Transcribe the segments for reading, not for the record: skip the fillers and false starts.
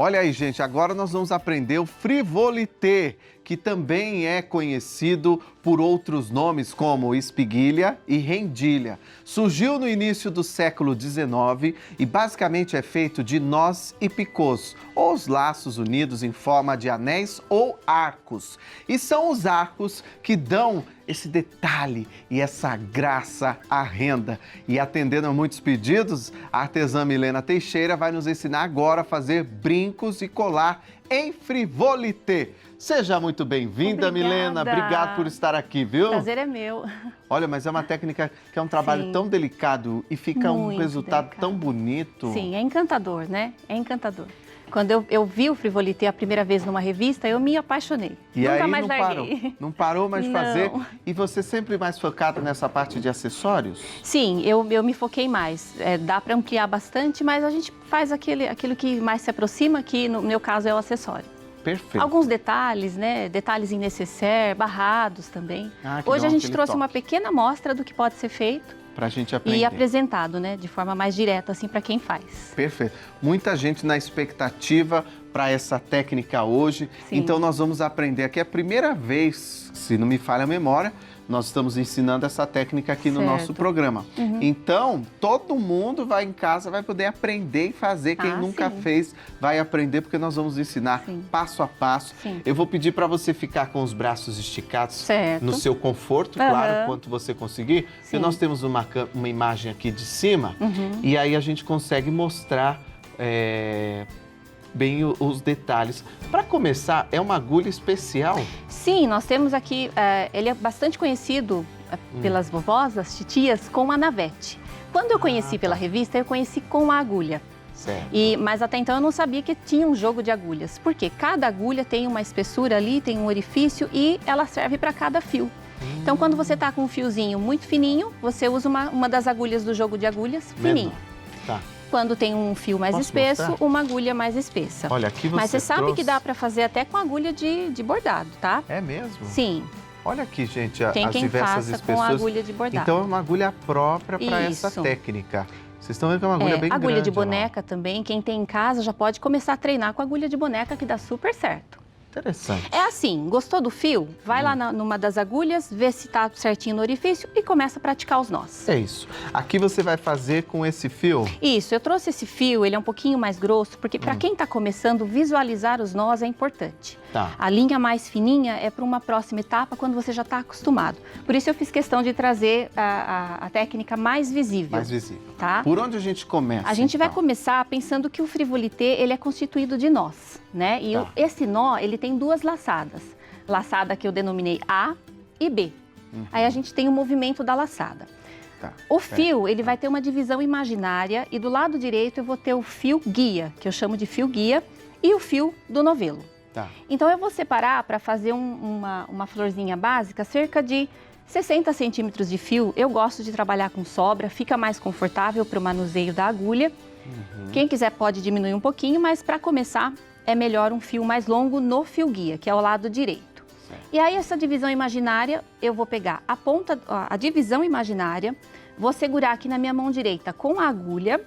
Olha aí, gente, agora nós vamos aprender o frivolité, que também é conhecido por outros nomes como espiguilha e rendilha. Surgiu no início do século XIX e basicamente é feito de nós e picôs, ou os laços unidos em forma de anéis ou arcos. E são os arcos que dão esse detalhe e essa graça à renda. E atendendo a muitos pedidos, a artesã Milena Teixeira vai nos ensinar agora a fazer brincos e colar em frivolité. Seja muito bem-vinda, Milena. Obrigado por estar aqui, viu? O prazer é meu. Olha, mas é uma técnica que é um trabalho tão delicado e fica um resultado tão bonito. Sim, é encantador, né? É encantador. Quando eu vi o frivolité a primeira vez numa revista, eu me apaixonei. E Nunca aí mais não larguei. parou? Não parou mais de fazer? E você sempre mais focado nessa parte de acessórios? Sim, eu me foquei mais. Dá para ampliar bastante, mas a gente faz aquilo que mais se aproxima, que no meu caso é o acessório. Perfeito. Alguns detalhes, né? Detalhes em nécessaire, barrados também. Hoje a gente trouxe uma pequena amostra do que pode ser feito. Pra gente aprender. E apresentado, né? De forma mais direta, assim, para quem faz. Perfeito. Muita gente na expectativa para essa técnica hoje. Sim. Então nós vamos aprender aqui. É a primeira vez, se não me falha a memória, nós estamos ensinando essa técnica aqui no nosso programa. Então, todo mundo vai em casa, vai poder aprender e fazer. Quem nunca fez vai aprender, porque nós vamos ensinar passo a passo. Sim. Eu vou pedir para você ficar com os braços esticados no seu conforto, claro, quanto você conseguir. Porque nós temos uma imagem aqui de cima e aí a gente consegue mostrar bem os detalhes. Para começar, é uma agulha especial? Sim, nós temos aqui, ele é bastante conhecido pelas vovós, as titias, com a navete. Quando eu conheci pela revista, eu conheci com a agulha. Certo. Mas até então eu não sabia que tinha um jogo de agulhas. Porque cada agulha tem uma espessura ali, tem um orifício e ela serve para cada fio. Então, quando você está com um fiozinho muito fininho, você usa uma das agulhas do jogo de agulhas fininho. Tá. Quando tem um fio mais espesso, mostrar? uma agulha mais espessa. Olha, aqui você Mas você sabe trouxe... que dá para fazer até com agulha de bordado, tá? É mesmo? Sim. Olha aqui, gente, Tem as quem diversas faça espessuras. com a agulha de bordado. Então é uma agulha própria para essa Isso. técnica. Vocês estão vendo que é uma agulha bem grande. Agulha de boneca também. Quem tem em casa já pode começar a treinar com a agulha de boneca, que dá super certo. Interessante. É assim, gostou do fio? Vai lá numa das agulhas, vê se tá certinho no orifício e começa a praticar os nós. É isso. Aqui você vai fazer com esse fio? Isso, eu trouxe esse fio, ele é um pouquinho mais grosso, porque para quem está começando, visualizar os nós é importante. Tá. A linha mais fininha é para uma próxima etapa, quando você já está acostumado. Por isso eu fiz questão de trazer a técnica mais visível. Mais visível. Tá? Por onde a gente começa? A gente vai então? começar pensando que o frivolité, ele é constituído de nós, né? E esse nó, ele tem duas laçadas. Laçada que eu denominei A e B. Aí a gente tem o movimento da laçada. Tá. O fio, ele vai ter uma divisão imaginária e do lado direito eu vou ter o fio guia, que eu chamo de fio guia, e o fio do novelo. Tá. Então eu vou separar para fazer uma florzinha básica, cerca de 60 centímetros de fio. Eu gosto de trabalhar com sobra, fica mais confortável para o manuseio da agulha. Quem quiser pode diminuir um pouquinho, mas para começar é melhor um fio mais longo no fio guia, que é o lado direito. Certo. E aí essa divisão imaginária, eu vou pegar a divisão imaginária, vou segurar aqui na minha mão direita com a agulha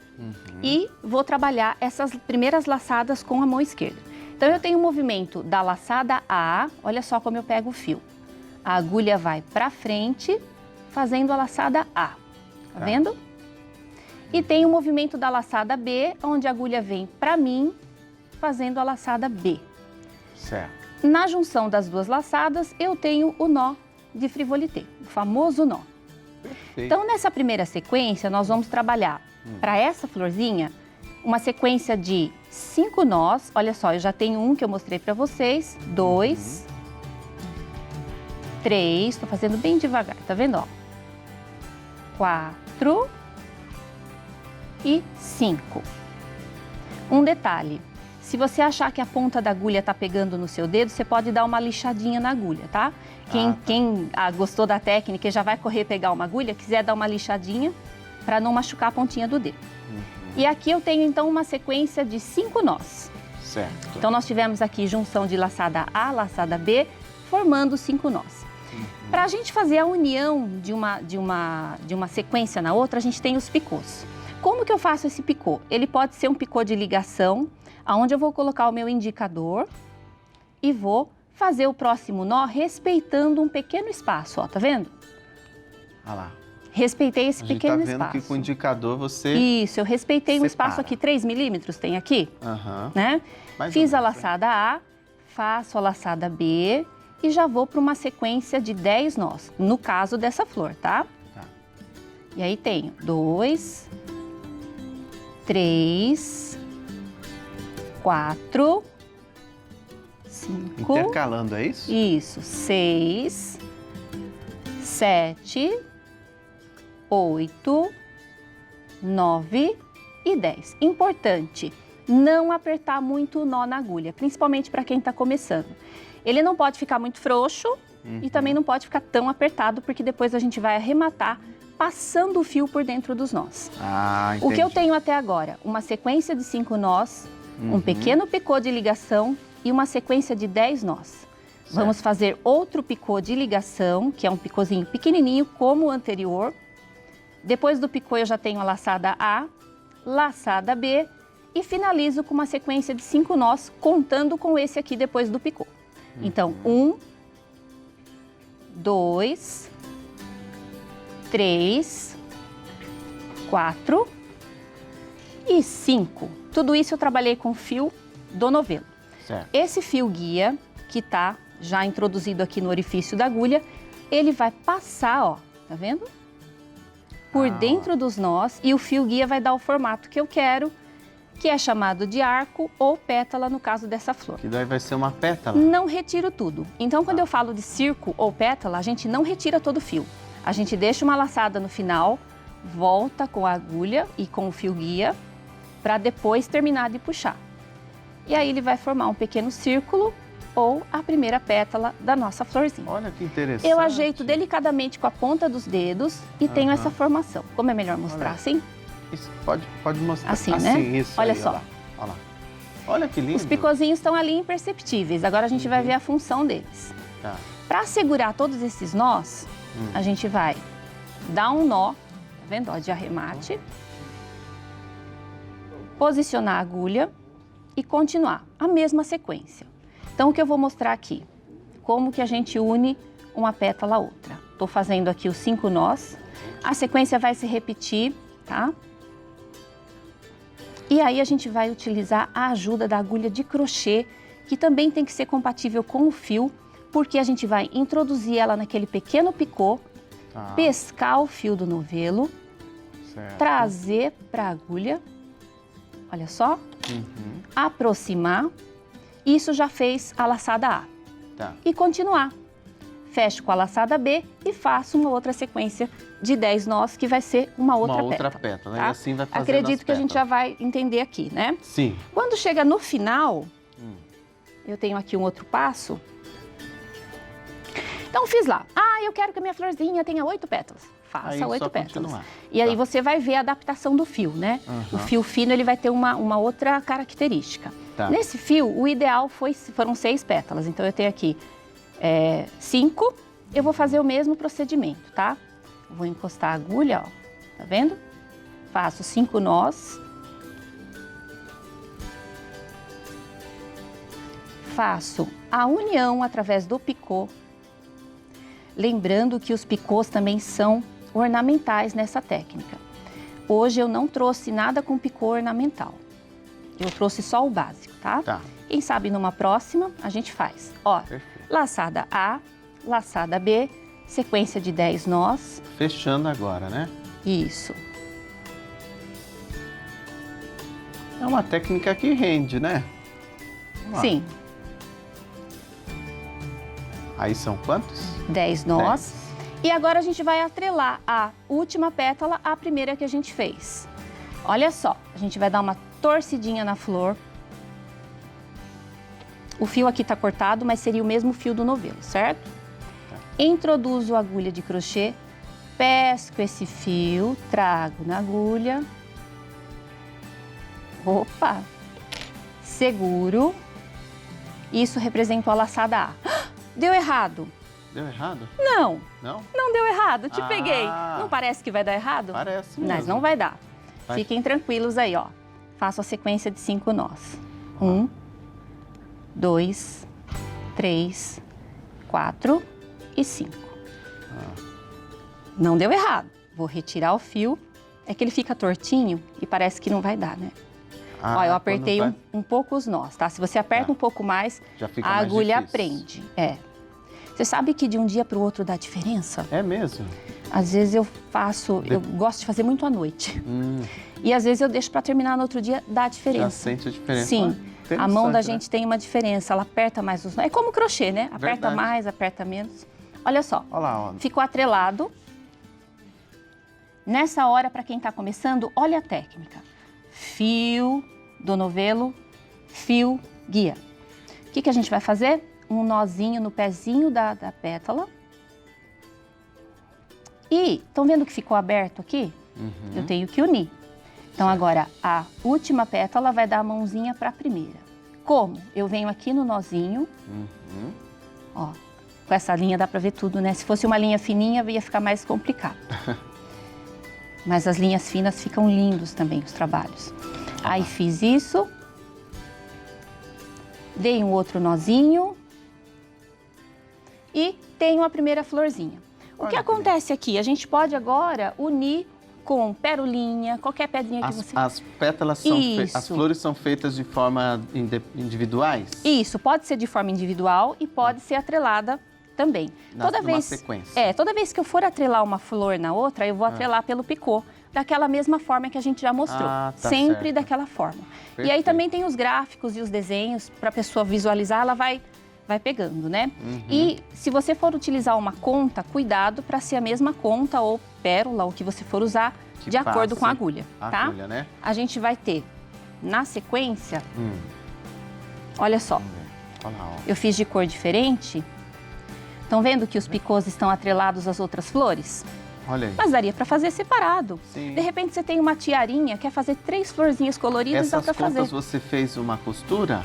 e vou trabalhar essas primeiras laçadas com a mão esquerda. Então eu tenho o movimento da laçada A, olha só como eu pego o fio. A agulha vai para frente, fazendo a laçada A, tá vendo? E tem o movimento da laçada B, onde a agulha vem para mim, fazendo a laçada B. Certo. Na junção das duas laçadas, eu tenho o nó de frivolité, o famoso nó. Perfeito. Então, nessa primeira sequência, nós vamos trabalhar para essa florzinha uma sequência de 5 nós. Olha só, eu já tenho um que eu mostrei para vocês, 2, 3, estou fazendo bem devagar, tá vendo? Ó? 4 e 5. Um detalhe, se você achar que a ponta da agulha tá pegando no seu dedo, você pode dar uma lixadinha na agulha, tá? Quem gostou da técnica e já vai correr pegar uma agulha, quiser dar uma lixadinha para não machucar a pontinha do dedo. E aqui eu tenho então uma sequência de 5 nós. Certo. Então nós tivemos aqui junção de laçada A, laçada B, formando 5 nós. Para a gente fazer a união de uma sequência na outra, a gente tem os picôs. Como que eu faço esse picô? Ele pode ser um picô de ligação, onde eu vou colocar o meu indicador e vou fazer o próximo nó respeitando um pequeno espaço, ó, tá vendo? Olha lá. Respeitei esse pequeno espaço. A gente tá vendo que com o indicador você... Isso, eu respeitei um separa. espaço aqui, 3 milímetros tem aqui, né? Mais Fiz ou a menos, laçada A, faço a laçada B e já vou para uma sequência de 10 nós, no caso dessa flor, tá? E aí tenho 2, 3, 4, 5... Intercalando, é isso? Isso, 6, 7, 8, 9 e 10. Importante, não apertar muito o nó na agulha, principalmente para quem está começando. Ele não pode ficar muito frouxo e também não pode ficar tão apertado, porque depois a gente vai arrematar passando o fio por dentro dos nós. Ah, entendi. O que eu tenho até agora? Uma sequência de 5 nós, um pequeno picô de ligação e uma sequência de 10 nós. Certo. Vamos fazer outro picô de ligação, que é um picôzinho pequenininho, como o anterior. Depois do picô eu já tenho a laçada A, laçada B e finalizo com uma sequência de 5 nós, contando com esse aqui depois do picô. Então, 1, 2, 3, 4 e 5. Tudo isso eu trabalhei com fio do novelo. Certo. Esse fio guia, que está já introduzido aqui no orifício da agulha, ele vai passar, ó, tá vendo? Por dentro dos nós, e o fio guia vai dar o formato que eu quero, que é chamado de arco ou pétala no caso dessa flor. Que daí vai ser uma pétala? Não retiro tudo. Então, quando eu falo de circo ou pétala, a gente não retira todo o fio. A gente deixa uma laçada no final, volta com a agulha e com o fio guia, para depois terminar de puxar. E aí ele vai formar um pequeno círculo ou a primeira pétala da nossa florzinha. Olha que interessante. Eu ajeito delicadamente com a ponta dos dedos e tenho essa formação. Como é melhor mostrar assim? Isso, pode mostrar. Assim, né? Isso olha aí, só. Olha lá. Olha que lindo. Os picôzinhos estão ali imperceptíveis. Agora a gente vai ver a função deles. Tá. Para segurar todos esses nós, a gente vai dar um nó, tá vendo? Ó, de arremate. Posicionar a agulha e continuar a mesma sequência. Então, o que eu vou mostrar aqui? Como que a gente une uma pétala a outra. Estou fazendo aqui os 5 nós. A sequência vai se repetir, tá? E aí a gente vai utilizar a ajuda da agulha de crochê, que também tem que ser compatível com o fio, porque a gente vai introduzir ela naquele pequeno picô, pescar o fio do novelo, trazer para a agulha, olha só, aproximar, isso já fez a laçada A. E continuar. Fecho com a laçada B e faço uma outra sequência de 10 nós, que vai ser uma outra pétala. Tá? E assim vai fazendo Acredito que a gente já vai entender aqui, né? Sim. Quando chega no final, eu tenho aqui um outro passo. Então, fiz lá. Ah, eu quero que a minha florzinha tenha 8 pétalas. Faça 8 pétalas. Continuar. E aí você vai ver a adaptação do fio, né? O fio fino, ele vai ter uma outra característica. Nesse fio, o ideal foram 6 pétalas. Então, eu tenho aqui 5. Eu vou fazer o mesmo procedimento, tá? Vou encostar a agulha, ó. Tá vendo? Faço 5 nós. Faço a união através do picô. Lembrando que os picôs também são ornamentais nessa técnica. Hoje eu não trouxe nada com picô ornamental. Eu trouxe só o básico, tá? Quem sabe numa próxima a gente faz. Ó, laçada A, laçada B, sequência de 10 nós. Fechando agora, né? Isso. É uma técnica que rende, né? Sim. Aí são quantos? 10 nós. E agora a gente vai atrelar a última pétala à primeira que a gente fez. Olha só, a gente vai dar uma torcidinha na flor. O fio aqui tá cortado, mas seria o mesmo fio do novelo, certo? Introduzo a agulha de crochê, pesco esse fio, trago na agulha. Opa! Seguro. Isso representa a laçada A. Deu errado. Deu errado? Não. Não? Não deu errado, te peguei. Não parece que vai dar errado? Parece mesmo. Mas não vai dar. Fiquem tranquilos aí, ó. Faço a sequência de 5 nós. 1, 2, 3, 4 e 5. Não deu errado. Vou retirar o fio. É que ele fica tortinho e parece que não vai dar, né? Ó, eu apertei um pouco os nós, tá? Se você aperta um pouco mais, a agulha prende. Você sabe que de um dia para o outro dá diferença? É mesmo? Às vezes eu gosto de fazer muito à noite. E às vezes eu deixo para terminar no outro dia, dá diferença. Já sente a diferença? Sim. A mão da gente tem uma diferença, ela aperta mais os nós. É como crochê, né? Aperta mais, aperta menos. Olha só. Olha lá, ó. Ficou atrelado. Nessa hora, para quem está começando, olha a técnica. Fio do novelo, fio, guia. O que a gente vai fazer? Um nozinho no pezinho da pétala. E, estão vendo que ficou aberto aqui? Eu tenho que unir. Então, agora, a última pétala vai dar a mãozinha para a primeira. Como? Eu venho aqui no nozinho. Ó, com essa linha dá para ver tudo, né? Se fosse uma linha fininha, ia ficar mais complicado. Mas as linhas finas ficam lindos também, os trabalhos. Aí fiz isso. Dei um outro nozinho. E tenho a primeira florzinha. O que acontece aqui? A gente pode agora unir com perolinha, qualquer pedrinha que você... As pétalas são as flores são feitas de forma individuais? Isso, pode ser de forma individual e pode ser atrelada também. Numa sequência. Toda vez que eu for atrelar uma flor na outra, eu vou atrelar pelo picô, daquela mesma forma que a gente já mostrou. Sempre daquela forma. Perfeito. E aí também tem os gráficos e os desenhos, para a pessoa visualizar, ela vai pegando, né? E se você for utilizar uma conta, cuidado para ser a mesma conta ou pérola, ou que você for usar, de acordo com a agulha, tá? Agulha, né? A gente vai ter, na sequência, olha só, Olha lá, ó. Eu fiz de cor diferente. Estão vendo que os picôs estão atrelados às outras flores? Olha aí. Mas daria para fazer separado. Sim. De repente você tem uma tiarinha, quer fazer 3 florzinhas coloridas, dá para fazer. Essas contas você fez uma costura?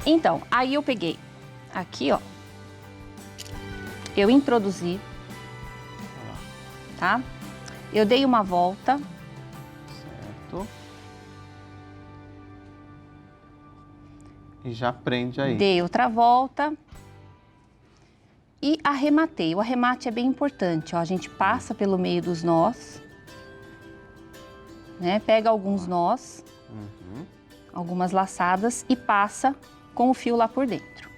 Então, aí eu peguei aqui, ó. Eu introduzi, tá? Eu dei uma volta. Certo. E já prende aí. Dei outra volta. E arrematei. O arremate é bem importante, ó. A gente passa pelo meio dos nós, né? Pega alguns nós, algumas laçadas e passa com o fio lá por dentro.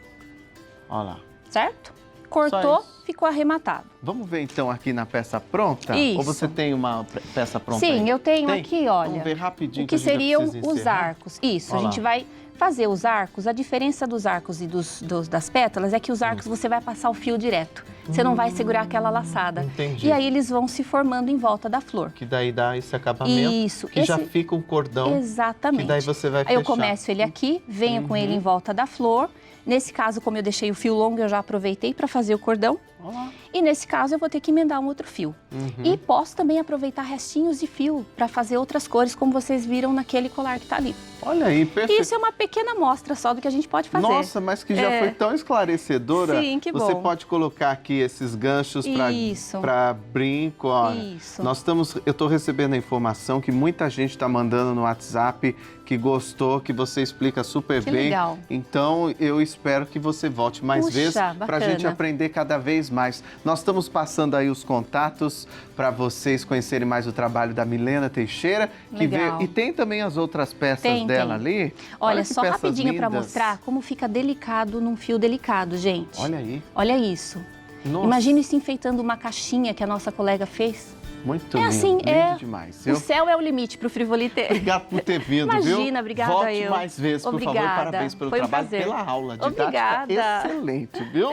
Olha lá. Certo? Cortou, ficou arrematado. Vamos ver então aqui na peça pronta? Isso. Ou você tem uma peça pronta Sim, aí? eu tenho aqui, olha. Vamos ver rapidinho o que a gente já seriam precisa os encerrar. arcos. Isso, Olha a gente lá. vai fazer os arcos. A diferença dos arcos e das pétalas é que os arcos você vai passar o fio direto. Você não vai segurar aquela laçada. Entendi. E aí eles vão se formando em volta da flor. Que daí dá esse acabamento. Isso. Que já fica um cordão. Exatamente. Que daí você vai Aí fechar. eu começo ele aqui, venho com ele em volta da flor. Nesse caso, como eu deixei o fio longo, eu já aproveitei para fazer o cordão. Olá. E nesse caso, eu vou ter que emendar um outro fio. E posso também aproveitar restinhos de fio para fazer outras cores, como vocês viram naquele colar que está ali. Olha aí, perfeito. Isso é uma pequena amostra só do que a gente pode fazer. Nossa, mas que já foi tão esclarecedora. Sim, que bom. Você pode colocar aqui esses ganchos para brinco. Ó. Isso. Eu estou recebendo a informação que muita gente está mandando no WhatsApp que gostou, que você explica super bem. Legal. Então, eu espero que você volte mais vezes para a gente aprender cada vez mais. Nós estamos passando aí os contatos para vocês conhecerem mais o trabalho da Milena Teixeira, que veio, e tem também as outras peças dela ali. Olha só rapidinho para mostrar como fica delicado num fio delicado, gente. Olha aí. Olha isso. Nossa. Imagina isso enfeitando uma caixinha que a nossa colega fez. Muito lindo, assim, lindo demais. O céu é o limite para o Frivolité. Obrigado por ter vindo, viu? Imagina, obrigada Volte eu. mais vezes, por favor. Parabéns pelo trabalho, pela aula didática. Obrigada. Excelente, viu?